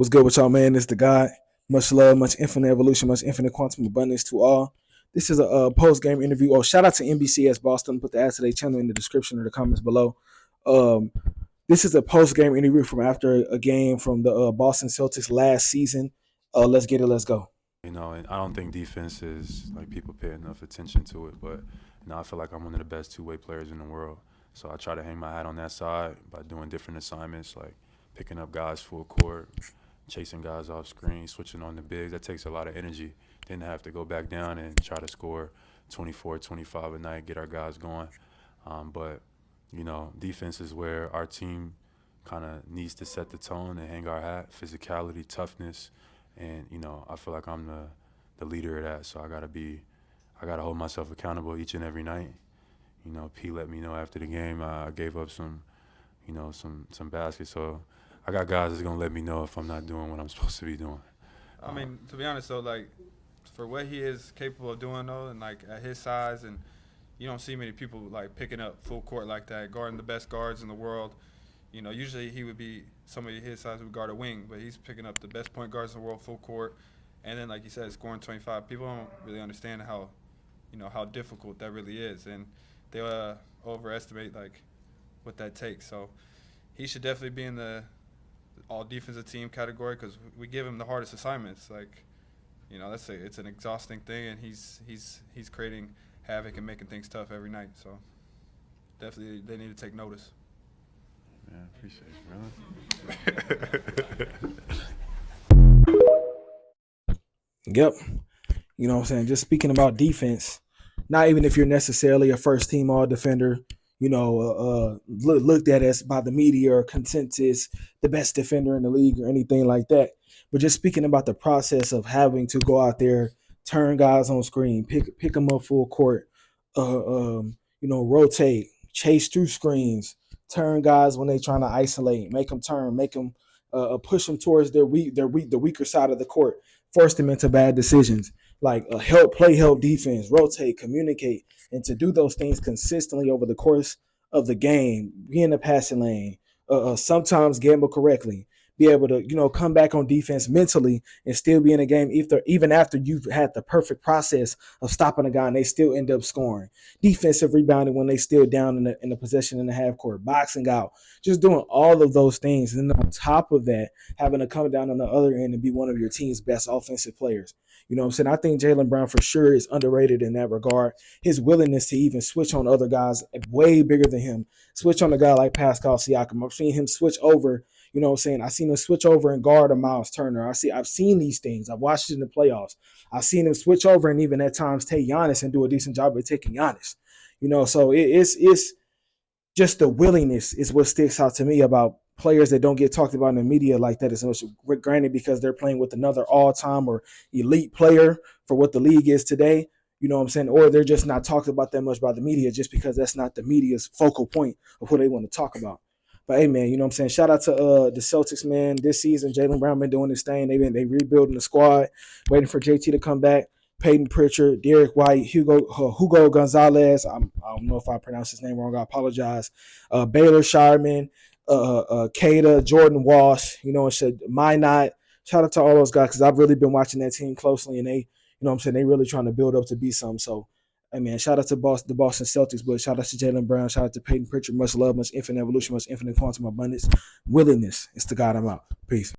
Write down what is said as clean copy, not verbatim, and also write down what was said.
What's good with y'all, man? It's the God. Much love, much infinite evolution, much infinite quantum abundance to all. This is a post-game interview. Oh, shout out to NBCS Boston. Put the ad to their channel in the description or the comments below. This is a post-game interview from after a game from the Boston Celtics last season. Let's get it. Let's go. And I don't think defense is like people pay enough attention to it, but I feel like I'm one of the best two-way players in the world. So I try to hang my hat on that side by doing different assignments, like picking up guys full court, chasing guys off screen, switching on the bigs. That takes a lot of energy. Then I have to go back down and try to score 24, 25 a night, get our guys going. But defense is where our team kind of needs to set the tone and hang our hat, physicality, toughness. And, I feel like I'm the leader of that. So I got to hold myself accountable each and every night. P let me know after the game I gave up some baskets. So I got guys that's going to let me know if I'm not doing what I'm supposed to be doing. I mean, to be honest, though, like, for what he is capable of doing, though, and, like, at his size, and you don't see many people, like, picking up full court like that, guarding the best guards in the world. Usually he would be, somebody his size would guard a wing, but he's picking up the best point guards in the world full court. And then, like you said, scoring 25. People don't really understand how difficult that really is. And they overestimate, like, what that takes. So he should definitely be in the all defensive team category because we give him the hardest assignments. Like, it's an exhausting thing, and he's creating havoc and making things tough every night. So definitely they need to take notice. Yeah, appreciate it, Yep. You know what I'm saying? Just speaking about defense, not even if you're necessarily a first-team all-defender, looked at as by the media or consensus, the best defender in the league or anything like that. But just speaking about the process of having to go out there, turn guys on screen, pick them up full court, rotate, chase through screens, turn guys when they're trying to isolate, make them turn, make them push them towards the weaker side of the court, force them into bad decisions, like help defense, rotate, communicate, and to do those things consistently over the course of the game, be in the passing lane, sometimes gamble correctly, be able to, come back on defense mentally and still be in a game even after you've had the perfect process of stopping a guy and they still end up scoring. Defensive rebounding when they still down in the possession in the half court, boxing out, just doing all of those things. And then on top of that, having to come down on the other end and be one of your team's best offensive players. You know what I'm saying? I think Jaylen Brown for sure is underrated in that regard. His willingness to even switch on other guys way bigger than him. Switch on a guy like Pascal Siakam. I've seen him switch over. You know what I'm saying? I've seen him switch over and guard a Miles Turner. I've seen these things. I've watched it in the playoffs. I've seen him switch over and even at times take Giannis and do a decent job of taking Giannis. So it's just the willingness is what sticks out to me about players that don't get talked about in the media like that as much. Granted, because they're playing with another all-time or elite player for what the league is today. You know what I'm saying? Or they're just not talked about that much by the media just because that's not the media's focal point of who they want to talk about. But hey, man, you know what I'm saying? Shout out to the Celtics, man. This season, Jaylen Brown been doing this thing. They rebuilding the squad, waiting for JT to come back. Peyton Pritchard, Derek White, Hugo Gonzalez. I don't know if I pronounced his name wrong. I apologize. Baylor Shireman, Kada, Jordan Walsh. And said Minot. Shout out to all those guys because I've really been watching that team closely, and they, they really trying to build up to be something. So. Hey, man, shout out to the Boston Celtics, but shout out to Jaylen Brown, shout out to Peyton Pritchard. Much love, much infinite evolution, much infinite quantum abundance. Willingness. It's the God I'm out. Peace.